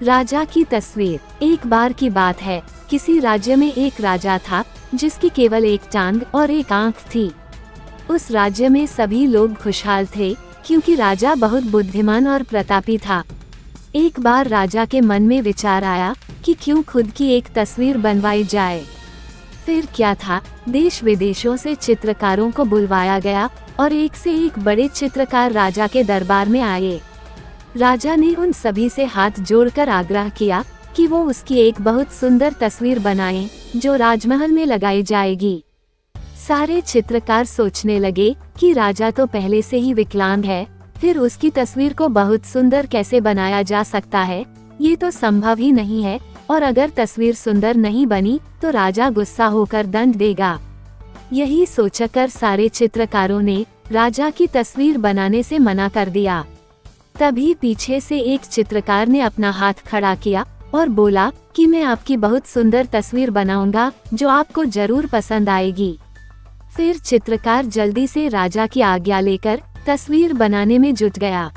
राजा की तस्वीर। एक बार की बात है, किसी राज्य में एक राजा था जिसकी केवल एक टांग और एक आंख थी। उस राज्य में सभी लोग खुशहाल थे क्योंकि राजा बहुत बुद्धिमान और प्रतापी था। एक बार राजा के मन में विचार आया कि क्यों खुद की एक तस्वीर बनवाई जाए। फिर क्या था, देश विदेशों से चित्रकारों को बुलवाया गया और एक से एक बड़े चित्रकार राजा के दरबार में आए। राजा ने उन सभी से हाथ जोड़कर आग्रह किया कि वो उसकी एक बहुत सुंदर तस्वीर बनाएं जो राजमहल में लगाई जाएगी। सारे चित्रकार सोचने लगे कि राजा तो पहले से ही विकलांग है, फिर उसकी तस्वीर को बहुत सुंदर कैसे बनाया जा सकता है, ये तो संभव ही नहीं है, और अगर तस्वीर सुंदर नहीं बनी तो राजा गुस्सा होकर दंड देगा। यही सोचकर सारे चित्रकारों ने राजा की तस्वीर बनाने से मना कर दिया। तभी पीछे से एक चित्रकार ने अपना हाथ खड़ा किया और बोला कि मैं आपकी बहुत सुंदर तस्वीर बनाऊंगा जो आपको जरूर पसंद आएगी। फिर चित्रकार जल्दी से राजा की आज्ञा लेकर तस्वीर बनाने में जुट गया।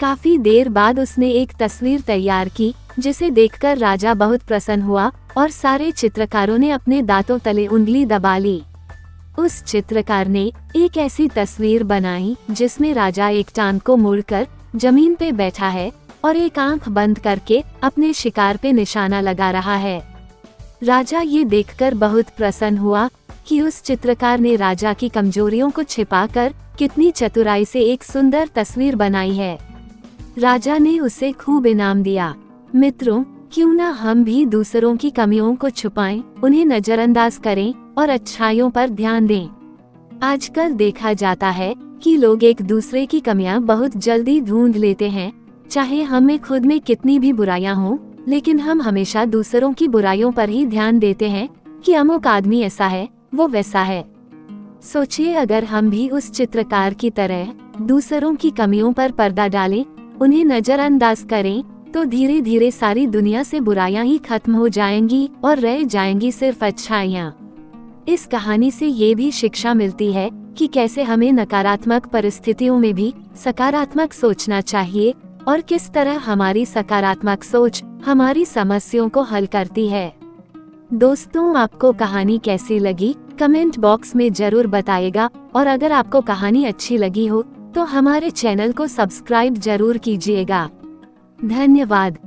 काफी देर बाद उसने एक तस्वीर तैयार की जिसे देखकर राजा बहुत प्रसन्न हुआ और सारे चित्रकारों ने अपने दांतों तले उंगली दबा ली। उस चित्रकार ने एक ऐसी तस्वीर बनाई जिसमें राजा एक टांग को मोड़कर जमीन पे बैठा है और एक आंख बंद करके अपने शिकार पे निशाना लगा रहा है। राजा ये देखकर बहुत प्रसन्न हुआ कि उस चित्रकार ने राजा की कमजोरियों को छिपाकर कितनी चतुराई से एक सुंदर तस्वीर बनाई है। राजा ने उसे खूब इनाम दिया। मित्रों, क्यों ना हम भी दूसरों की कमियों को छुपाएं, उन्हें नजरअंदाज करें और अच्छाइयों पर ध्यान दें। आजकल देखा जाता है कि लोग एक दूसरे की कमियां बहुत जल्दी ढूंढ लेते हैं, चाहे हमें खुद में कितनी भी बुराइयां हों, लेकिन हम हमेशा दूसरों की बुराइयों पर ही ध्यान देते हैं कि अमुक आदमी ऐसा है, वो वैसा है। सोचिए, अगर हम भी उस चित्रकार की तरह दूसरों की कमियों पर पर्दा डालें, उन्हें नजरअंदाज करें, तो धीरे धीरे सारी दुनिया से बुराइयां ही खत्म हो जाएंगी और रह जाएंगी सिर्फ अच्छाइयां। इस कहानी से ये भी शिक्षा मिलती है कि कैसे हमें नकारात्मक परिस्थितियों में भी सकारात्मक सोचना चाहिए और किस तरह हमारी सकारात्मक सोच हमारी समस्याओं को हल करती है। दोस्तों, आपको कहानी कैसी लगी कमेंट बॉक्स में जरूर बताइएगा, और अगर आपको कहानी अच्छी लगी हो तो हमारे चैनल को सब्सक्राइब जरूर कीजिएगा। धन्यवाद।